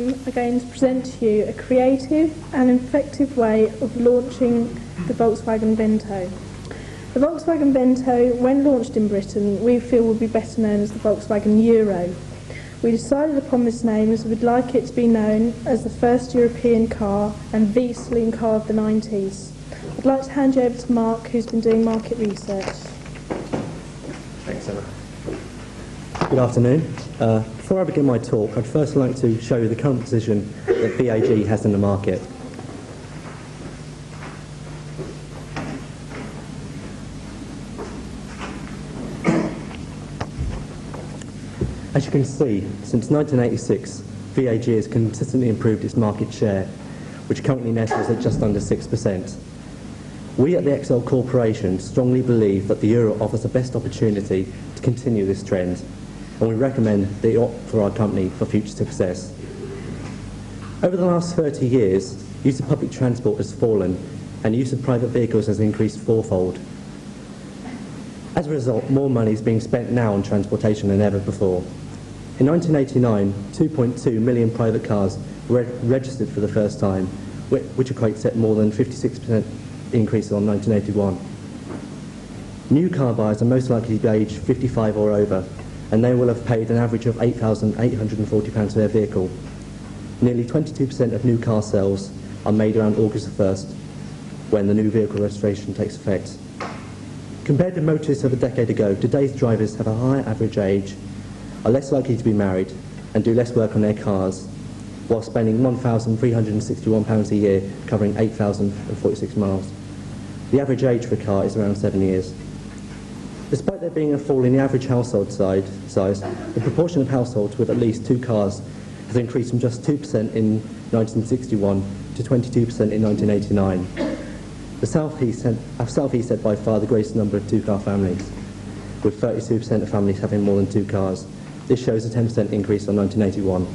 are going to present to you a creative and effective way of launching the Volkswagen Vento. The Volkswagen Vento, when launched in Britain, we feel will be better known as the Volkswagen Euro. We decided upon this name as we'd like it to be known as the first European car and the saloon car of the 90s. I'd like to hand you over to Mark, who's been doing market research. Thanks, Emma. Good afternoon. Before I begin my talk, I'd first like to show you the current position that VAG has in the market. As you can see, since 1986, VAG has consistently improved its market share, which currently nestles at just under 6%. We at the XL Corporation strongly believe that the Euro offers the best opportunity to continue this trend, and we recommend that you opt for our company for future success. Over the last 30 years, use of public transport has fallen, and use of private vehicles has increased fourfold. As a result, more money is being spent now on transportation than ever before. In 1989, 2.2 million private cars were registered for the first time, which equates to more than 56% increase on 1981. New car buyers are most likely to be aged 55 or over, and they will have paid an average of £8,840 for their vehicle. Nearly 22% of new car sales are made around August 1st, when the new vehicle registration takes effect. Compared to motorists of a decade ago, today's drivers have a higher average age, are less likely to be married, and do less work on their cars, while spending £1,361 a year covering 8,046 miles. The average age for a car is around 7 years. Despite there being a fall in the average household size, the proportion of households with at least two cars has increased from just 2% in 1961 to 22% in 1989. The South East had by far the greatest number of two-car families, with 32% of families having more than two cars. This shows a 10% increase on 1981.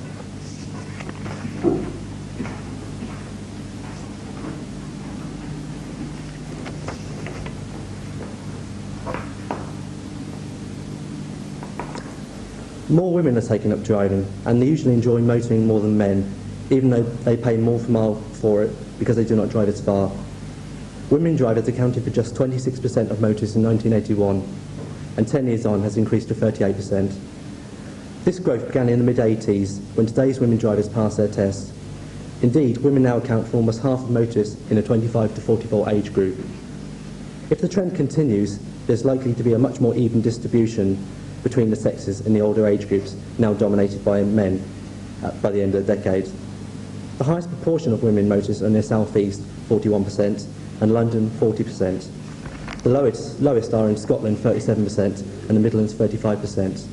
More women are taking up driving, and they usually enjoy motoring more than men, even though they pay more per mile for it because they do not drive as far. Women drivers accounted for just 26% of motorists in 1981, and 10 years on has increased to 38%. This growth began in the mid-80s, when today's women drivers passed their tests. Indeed, women now account for almost half of motorists in a 25 to 44 age group. If the trend continues, there's likely to be a much more even distribution between the sexes in the older age groups, now dominated by men by the end of the decade. The highest proportion of women motorists are in the South East, 41%, and London, 40%. The lowest are in Scotland, 37%, and the Midlands, 35%.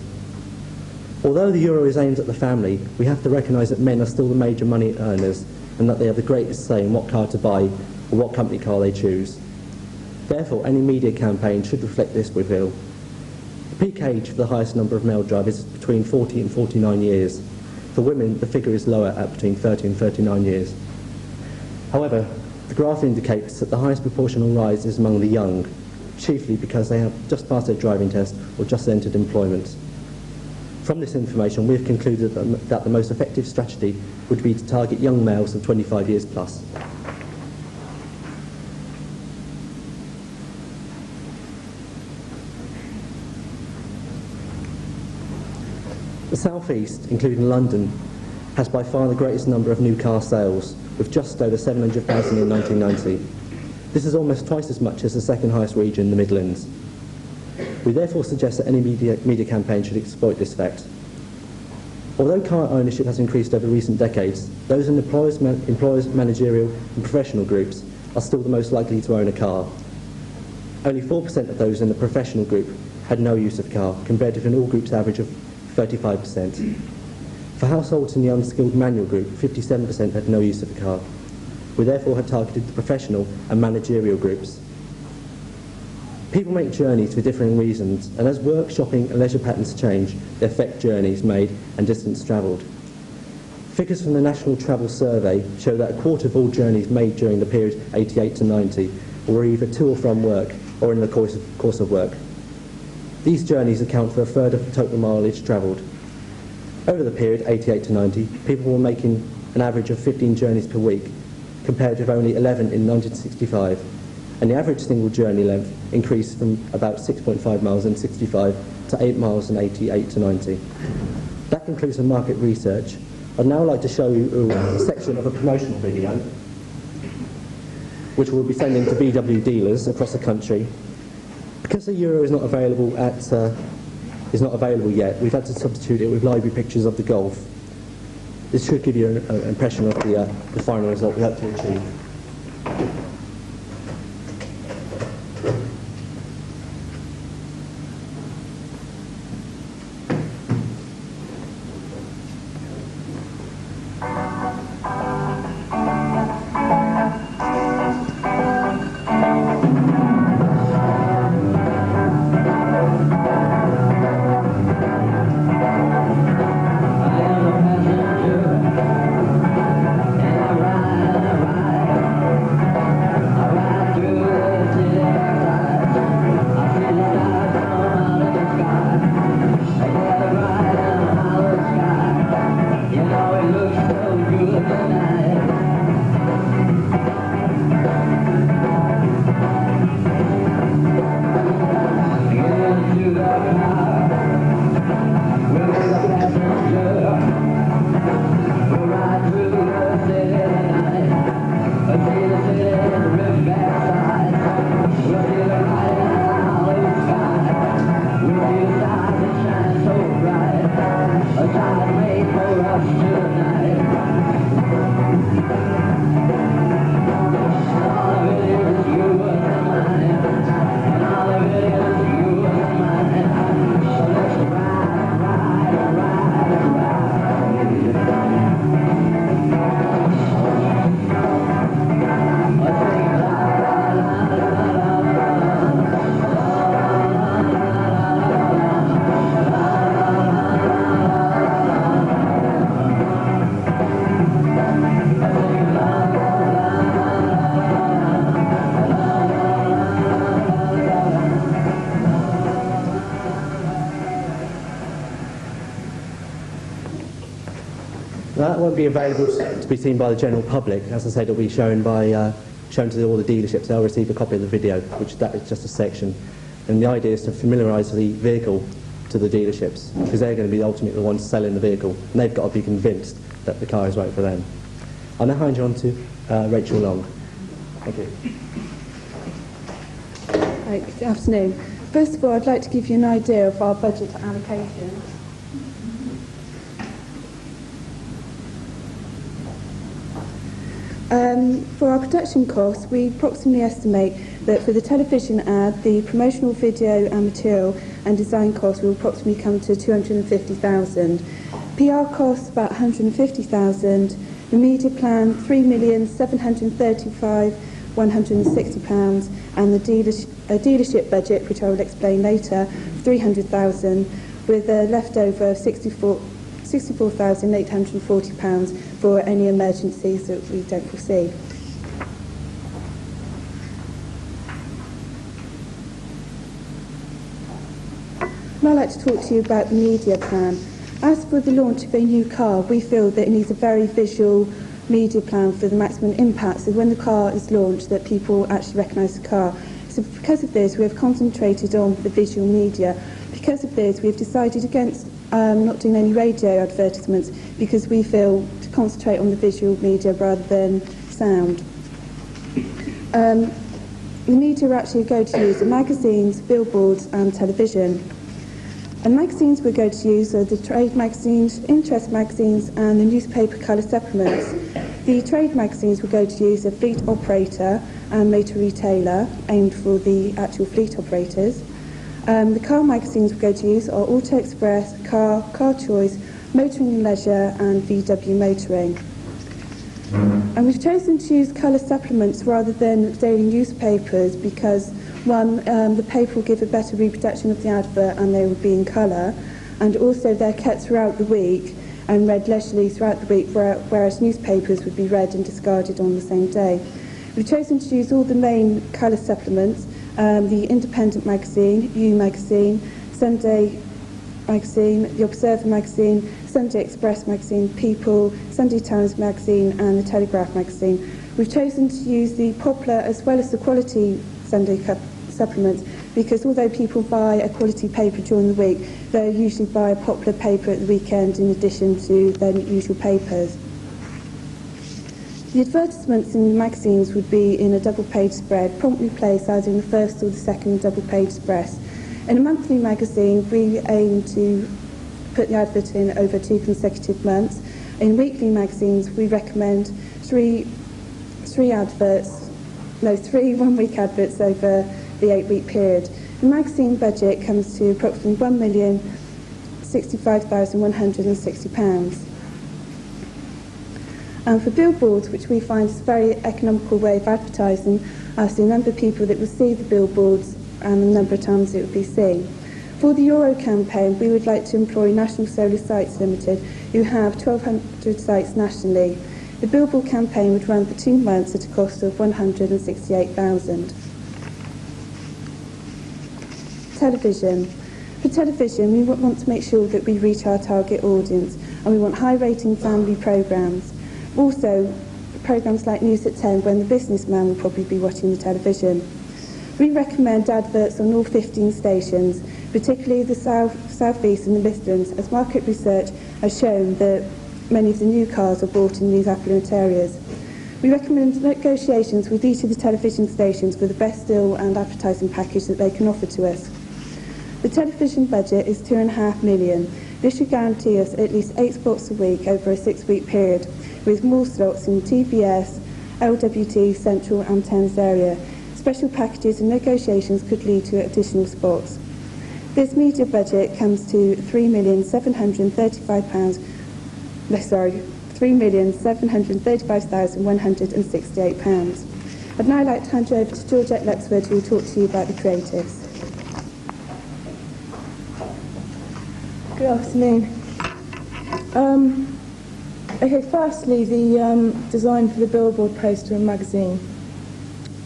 Although the Euro is aimed at the family, we have to recognise that men are still the major money earners, and that they have the greatest say in what car to buy or what company car they choose. Therefore, any media campaign should reflect this with will. The peak age for the highest number of male drivers is between 40 and 49 years. For women, the figure is lower at between 30 and 39 years. However, the graph indicates that the highest proportional rise is among the young, chiefly because they have just passed their driving test or just entered employment. From this information, we have concluded that the most effective strategy would be to target young males of 25 years plus. The South East, including London, has by far the greatest number of new car sales, with just over 700,000 in 1990. This is almost twice as much as the second highest region, the Midlands. We therefore suggest that any media campaign should exploit this fact. Although car ownership has increased over recent decades, those in employers, managerial and professional groups are still the most likely to own a car. Only 4% of those in the professional group had no use of a car, compared to an all groups average of 35%. For households in the unskilled manual group, 57% had no use of a car. We therefore had targeted the professional and managerial groups. People make journeys for differing reasons, and as work, shopping and leisure patterns change, they affect journeys made and distance travelled. Figures from the National Travel Survey show that a quarter of all journeys made during the period 88 to 90 were either to or from work or in the course of work. These journeys account for a third of the total mileage travelled. Over the period, 88 to 90, people were making an average of 15 journeys per week, compared with only 11 in 1965, and the average single journey length increased from about 6.5 miles in 65 to 8 miles in 88 to 90. That concludes the market research. I'd now like to show you a section of a promotional video, which we'll be sending to VW dealers across the country. Because the Euro is not available yet, we've had to substitute it with library pictures of the Golf. This should give you an impression of the final result we hope to achieve. That won't be available to be seen by the general public. As I said, it'll be shown to all the dealerships. They'll receive a copy of the video, that is just a section. And the idea is to familiarise the vehicle to the dealerships, because they're going to be ultimately the ones selling the vehicle, and they've got to be convinced that the car is right for them. I'll now hand you on to Rachel Long. Thank you. Right, good afternoon. First of all, I'd like to give you an idea of our budget allocation. For our production costs, we approximately estimate that for the television ad, the promotional video and material and design costs will approximately come to 250,000. PR costs about 150,000. The media plan, £3,735,160, and the dealership budget, which I will explain later, 300,000, with a leftover of £64,840 for any emergencies that we don't foresee. I'd like to talk to you about the media plan. As for the launch of a new car, we feel that it needs a very visual media plan for the maximum impact, so when the car is launched that people actually recognise the car. So because of this, we have concentrated on the visual media. Because of this, we have decided against not doing any radio advertisements, because we feel to concentrate on the visual media rather than sound. The media we're actually going to use are magazines, billboards and television. And magazines we're going to use are the trade magazines, interest magazines and the newspaper colour supplements. The trade magazines we're going to use are Fleet Operator and Motor Retailer, aimed for the actual fleet operators. The car magazines we're going to use are Auto Express, Car Choice, Motoring and Leisure and VW Motoring. And we've chosen to use colour supplements rather than daily newspapers because, one, the paper will give a better reproduction of the advert and they will be in colour, and also they're kept throughout the week and read leisurely throughout the week, whereas newspapers would be read and discarded on the same day. We've chosen to use all the main colour supplements, the Independent magazine, You magazine, Sunday magazine, the Observer magazine, Sunday Express magazine, People, Sunday Times magazine and the Telegraph magazine. We've chosen to use the popular as well as the quality Sunday supplements because although people buy a quality paper during the week, they usually buy a popular paper at the weekend in addition to their usual papers. The advertisements in the magazines would be in a double-page spread, promptly placed either in the first or the second double-page spread. In a monthly magazine, we aim to put the advert in over 2 consecutive months. In weekly magazines, we recommend three one-week adverts over the 8-week period. The magazine budget comes to approximately £1,065,160. And for billboards, which we find is a very economical way of advertising, as the number of people that will see the billboards and the number of times it will be seen. For the Euro campaign, we would like to employ National Solar Sites Limited, who have 1,200 sites nationally. The billboard campaign would run for 2 months at a cost of £168,000. Television. For television, we want to make sure that we reach our target audience, and we want high-rating family programmes. Also, programmes like News at 10, when the businessman will probably be watching the television. We recommend adverts on all 15 stations, particularly the South East and the Midlands, as market research has shown that many of the new cars are bought in these affluent areas. We recommend negotiations with each of the television stations for the best deal and advertising package that they can offer to us. The television budget is £2.5 million. This should guarantee us at least 8 spots a week over a 6-week period, with more slots in TBS, LWT, Central and Thames area. Special packages and negotiations could lead to additional spots. This media budget comes to £3,735,168. I'd now like to hand you over to Georgette Luxford, who will talk to you about the creatives. Good afternoon. Okay, firstly, the design for the billboard poster and magazine.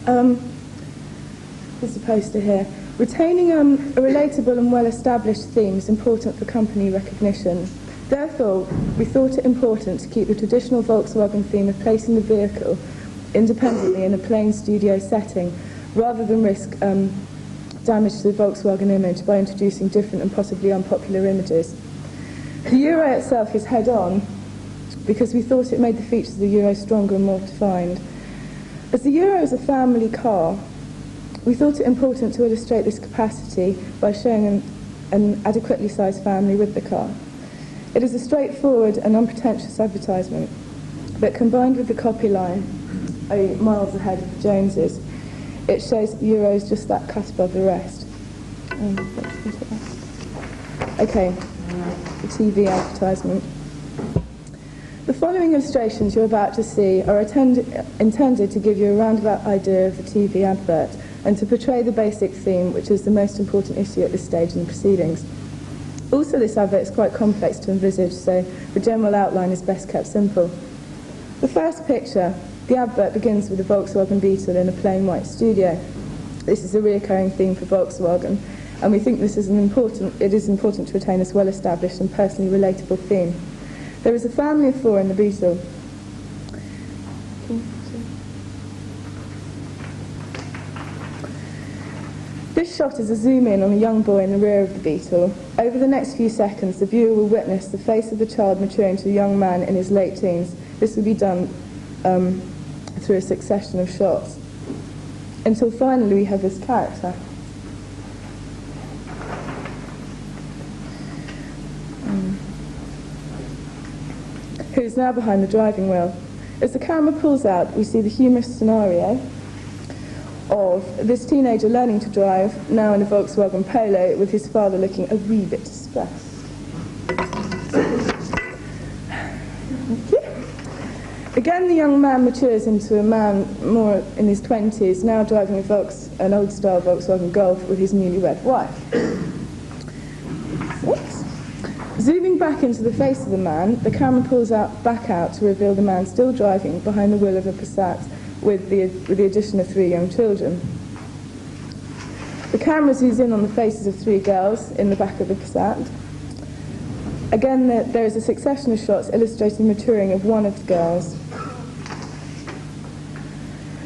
There's a poster here. Retaining a relatable and well-established theme is important for company recognition. Therefore, we thought it important to keep the traditional Volkswagen theme of placing the vehicle independently in a plain studio setting, rather than risk damage to the Volkswagen image by introducing different and possibly unpopular images. The Euro itself is head-on because we thought it made the features of the Euro stronger and more defined. As the Euro is a family car, we thought it important to illustrate this capacity by showing an adequately sized family with the car. It is a straightforward and unpretentious advertisement, but combined with the copy line, miles ahead of the Joneses, it shows the Euro is just that cut above the rest. Okay, the TV advertisement. The following illustrations you're about to see are intended to give you a roundabout idea of the TV advert and to portray the basic theme, which is the most important issue at this stage in the proceedings. Also, this advert is quite complex to envisage, so the general outline is best kept simple. The first picture, the advert begins with a Volkswagen Beetle in a plain white studio. This is a recurring theme for Volkswagen, and we think it is important to retain this well-established and personally relatable theme. There is a family of 4 in the Beetle. This shot is a zoom in on a young boy in the rear of the Beetle. Over the next few seconds, the viewer will witness the face of the child maturing to a young man in his late teens. This will be done through a succession of shots, until finally we have this character. Who is now behind the driving wheel. As the camera pulls out, we see the humorous scenario of this teenager learning to drive, now in a Volkswagen Polo, with his father looking a wee bit distressed. Again, the young man matures into a man more in his 20s, now driving an old-style Volkswagen Golf with his newlywed wife. Zooming back into the face of the man, the camera pulls back out to reveal the man still driving behind the wheel of a Passat with the addition of 3 young children. The camera zooms in on the faces of 3 girls in the back of the Passat. Again, there is a succession of shots illustrating the maturing of one of the girls.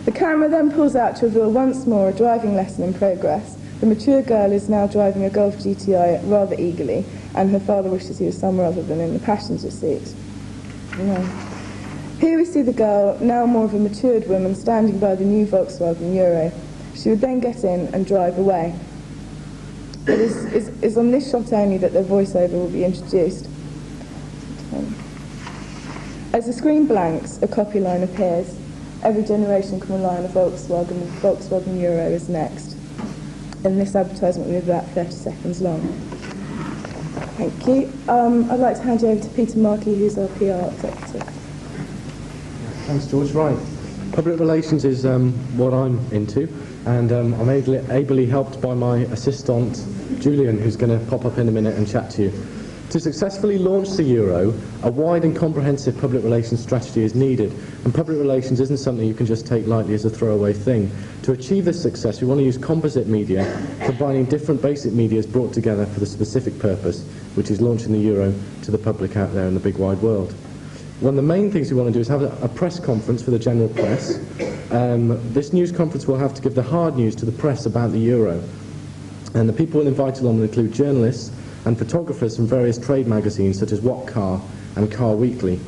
The camera then pulls out to reveal once more a driving lesson in progress. The mature girl is now driving a Golf GTI rather eagerly, and her father wishes he was somewhere other than in the passenger seat. Here we see the girl, now more of a matured woman, standing by the new Volkswagen Euro. She would then get in and drive away. It is on this shot only that the voiceover will be introduced. As the screen blanks, a copy line appears. Every generation can rely on a Volkswagen. The Volkswagen Euro is next. And this advertisement will be about 30 seconds long. Thank you. I'd like to hand you over to Peter Markey, who's our PR executive. Thanks, George. Right. Public relations is what I'm into, and I'm ably helped by my assistant, Julian, who's going to pop up in a minute and chat to you. To successfully launch the Euro, a wide and comprehensive public relations strategy is needed, and public relations isn't something you can just take lightly as a throwaway thing. To achieve this success, we want to use composite media, combining different basic medias brought together for the specific purpose, which is launching the Euro to the public out there in the big wide world. One of the main things we want to do is have a press conference for the general press. This news conference will have to give the hard news to the press about the Euro. And the people we'll invite along will include journalists and photographers from various trade magazines such as What Car and Car Weekly.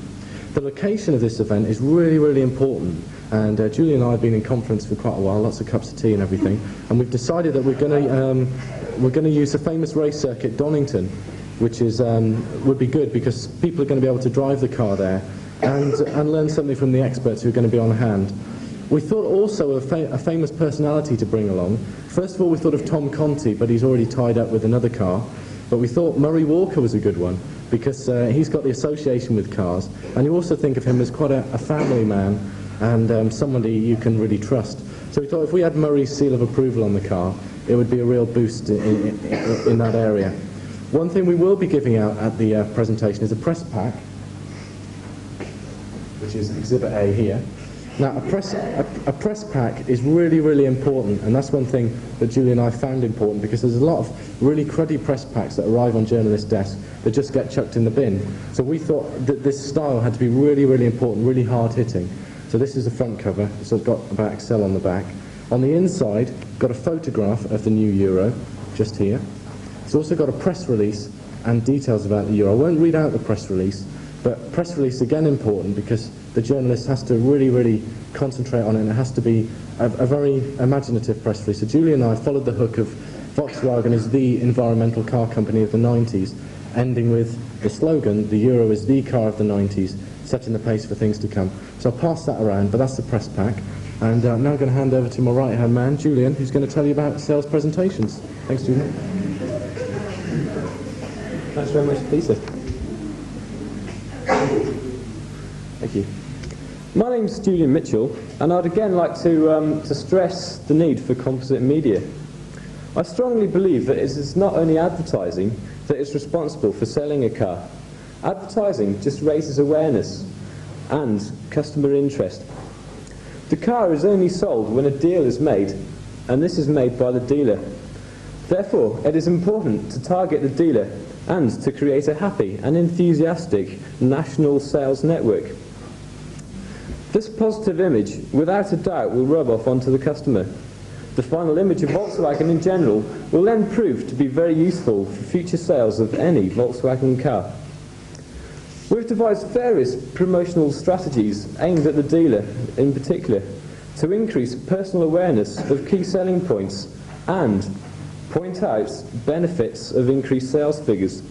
The location of this event is really, really important. And Julie and I have been in conference for quite a while, lots of cups of tea and everything. And we've decided that we're going to use the famous race circuit Donington, which is would be good because people are going to be able to drive the car there and learn something from the experts who are going to be on hand. We thought also of a famous personality to bring along. First of all, we thought of Tom Conti, but he's already tied up with another car. But we thought Murray Walker was a good one because he's got the association with cars, and you also think of him as quite a family man and somebody you can really trust. So we thought if we had Murray's seal of approval on the car, it would be a real boost in that area. One thing we will be giving out at the presentation is a press pack, which is Exhibit A here. Now, a press pack is really, really important, and that's one thing that Julie and I found important because there's a lot of really cruddy press packs that arrive on journalists' desks that just get chucked in the bin. So we thought that this style had to be really, really important, really hard-hitting. So this is the front cover, so it's got about Excel on the back. On the inside, got a photograph of the new Euro, just here. It's also got a press release and details about the Euro. I won't read out the press release, but press release again important because the journalist has to really, really concentrate on it, and it has to be a very imaginative press release. So Julie and I followed the hook of Volkswagen is the environmental car company of the 90s, ending with the slogan, the Euro is the car of the 90s, setting the pace for things to come. So I'll pass that around, but that's the press pack. And now I'm going to hand over to my right-hand man, Julian, who's going to tell you about sales presentations. Thanks, Julian. Thanks very much, Peter. Thank you. My name's Julian Mitchell, and I'd again like to stress the need for composite media. I strongly believe that it is not only advertising that is responsible for selling a car. Advertising just raises awareness and customer interest. The car is only sold when a deal is made, and this is made by the dealer. Therefore, it is important to target the dealer and to create a happy and enthusiastic national sales network. This positive image, without a doubt, will rub off onto the customer. The final image of Volkswagen in general will then prove to be very useful for future sales of any Volkswagen car. We've devised various promotional strategies aimed at the dealer in particular to increase personal awareness of key selling points and point out benefits of increased sales figures.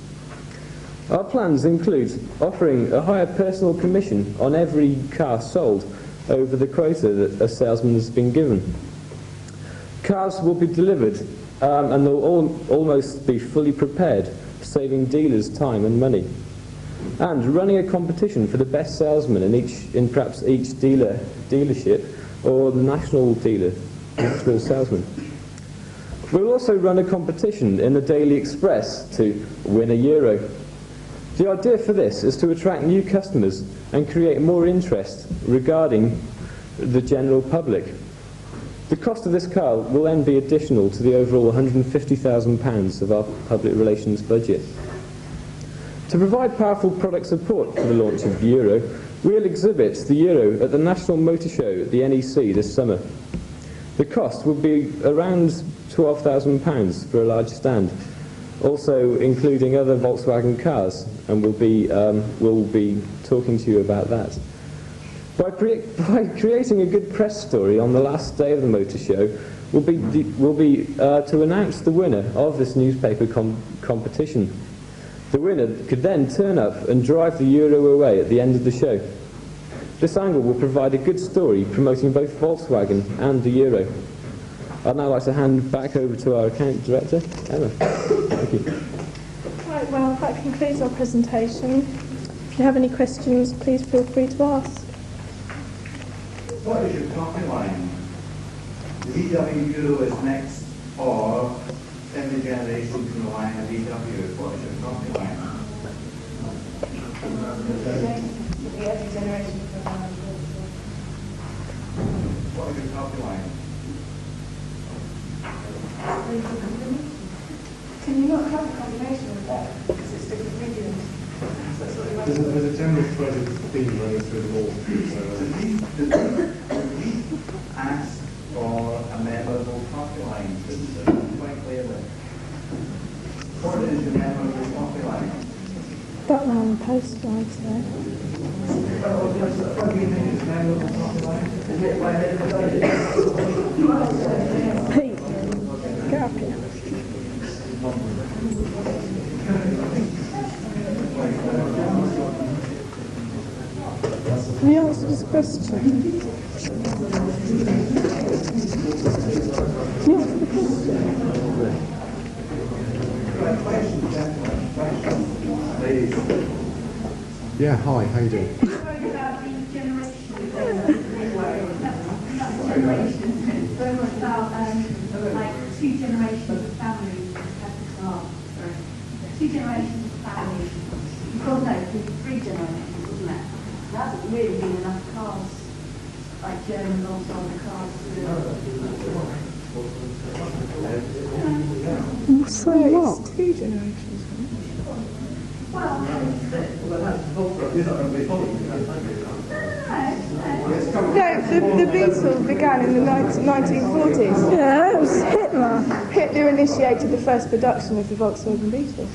Our plans include offering a higher personal commission on every car sold over the quota that a salesman has been given. Cars will be delivered and they'll almost be fully prepared, saving dealers time and money. And running a competition for the best salesman in perhaps each dealership or the national dealer, national salesman. We'll also run a competition in the Daily Express to win a Euro. The idea for this is to attract new customers and create more interest regarding the general public. The cost of this car will then be additional to the overall £150,000 of our public relations budget. To provide powerful product support for the launch of the Euro, we'll exhibit the Euro at the National Motor Show at the NEC this summer. The cost will be around £12,000 for a large stand, also including other Volkswagen cars, and we'll be talking to you about that. By creating a good press story on the last day of the motor show, will be to announce the winner of this newspaper competition. The winner could then turn up and drive the Euro away at the end of the show. This angle will provide a good story promoting both Volkswagen and the Euro. I'd now like to hand back over to our account director, Emma. Thank you. Right, well, that concludes our presentation. If you have any questions, please feel free to ask. What is your copy line? The VW Euro is next, or every generation from the line of VW? What is your copy line? Every generation from now. What is your copy line? Can you not have a combination of that? Because it's different mediums. There's a general threaded theme running through them all. Ask for a memorable copy line. Quite clearly. What is your memorable copy line? That one on the poster, I'd say. What do you think is a memorable copy line? Pete, get up here. Can you answer this question? Can you answer the question? Yeah, hi, how you doing? Very much about like two generations of families have the car. Two generations of families. Well, no, three generations, wasn't it? There hasn't really been enough cars, like German old cars. So what? It's two generations. Well, No, the Beetle began in the 1940s. Yeah, it was Hitler. Hitler initiated the first production of the Volkswagen Beetle.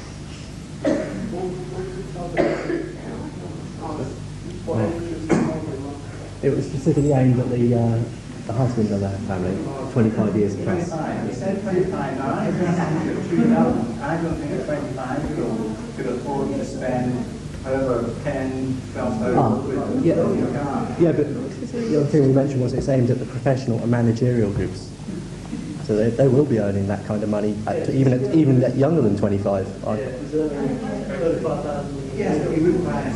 It was specifically aimed at the husband of their family, 25 years plus. You said 25. I don't think a 25-year-old could afford to spend over 10, 12,000 quid Yeah, on your car. yeah, but the other thing we mentioned was it's aimed at the professional and managerial groups. So they will be earning that kind of money, even at younger than 25. Yes, but he wouldn't buy a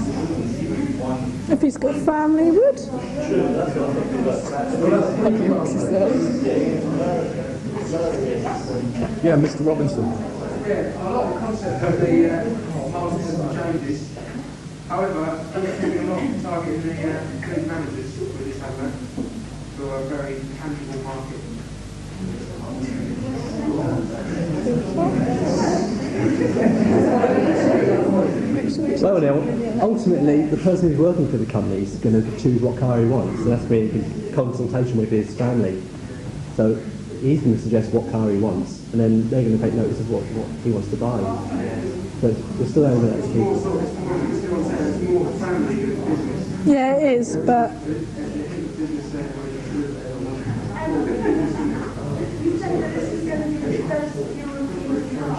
one. If he's got a family, he would. Yeah, Mr. Robinson. Yeah, I like the concept of the marketing changes. However, I think we're not targeting the clean managers with this advert for a very tangible market. Well, now, ultimately, the person who's working for the company is going to choose what car he wants, so that's been in consultation with his family. So he's going to suggest what car he wants, and then they're going to take notice of what he wants to buy. So we're still over that key. Yeah, it is, but you said that this is going to be the first European car.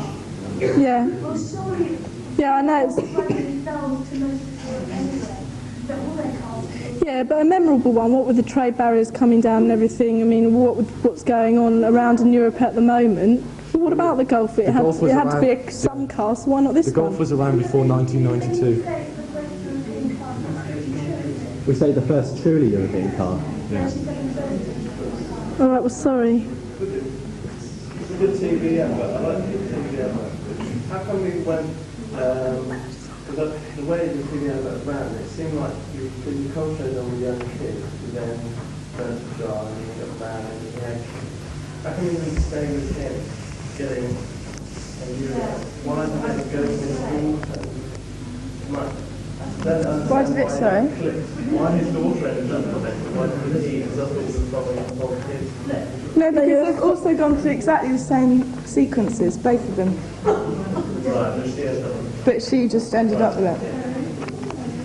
yeah. Well, surely Yeah, I know. Volkswagen sells to most people anyway. But all their cars. Yeah, but a memorable one. What with the trade barriers coming down and everything? I mean, what's going on around in Europe at the moment? But what about the Golf? It had to be some car, so why not this The one? Golf was around before 1992. We say the first truly European car. Yeah. All right, well, sorry. It's a good TV advert. I like the TV advert. How come we went? The way the TV advert ran, it seemed like you concentrated on the young kids, who then learn to drive and you got bad and you had. How come you didn't stay with him, getting a Euro? Why did it go to the school? Why did it, sorry? Why his daughter ended up protected? Why did he just following kids? No, because they've also gone through exactly the same sequences, both of them. Right, but she has done. But she just ended up with it.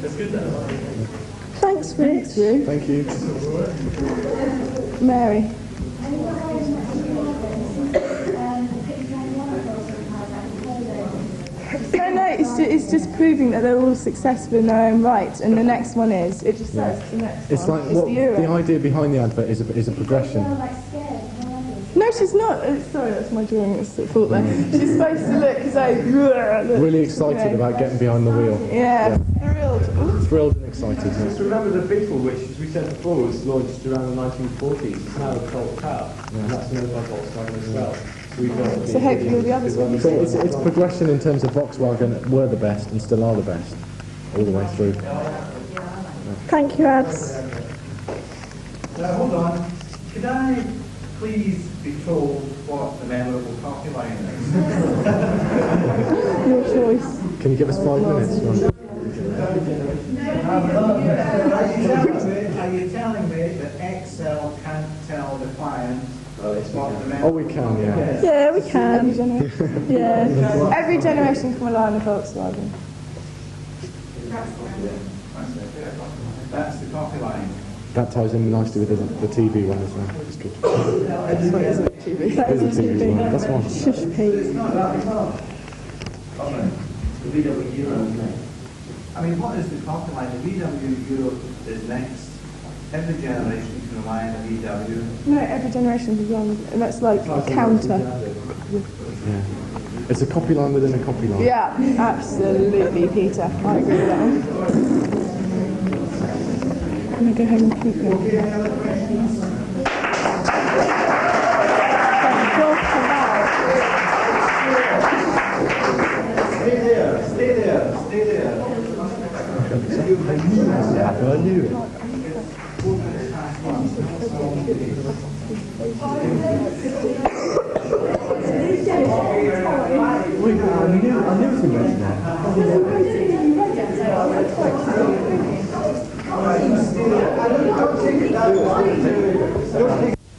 It's good then. Thanks, Rich. Thank you. Mary. No, it's just proving that they're all successful in their own right, and the next one is. It just says the next It's one. like It's what the Euro. the idea behind the advert is a progression. No, she's not. Sorry, that's my drawing. It's at fault there. She's supposed to look as though... Really excited about getting behind the wheel. Yeah, thrilled. Ooh. Thrilled and excited. Just remember the Beetle, which, as we said before, was launched around the 1940s. It's now a cult car, and that's known by Volkswagen as well. So hopefully the others will be So it's progression in terms of Volkswagen were the best and still are the best all the way through. Thank you, Ads. Hold on. Could I please be told what the memorable copy line is? Your choice. Can you give us 5 minutes? Ron? Are you telling me that Excel can't tell the client what the memorable... Oh, we can, yeah. Yeah, we Every can. generation. Yeah. Every generation can rely on a Volkswagen. That's the copy line. That ties in nicely with the TV one as well. It's good. That is a TV. It is a TV one. That's one. Shush, Pete. It's not that at all. The VW Euro is next. I mean, what is the copy line? The VW Euro is next. Every generation can rely on a VW. No, every generation can rely on it. And that's like a counter. Yeah. It's a copy line within a copy line. Yeah, absolutely, Peter. I agree with that one. I'm going to go home and keep them. Stay there, stay there, stay there. I knew it. I knew it was going to mention that.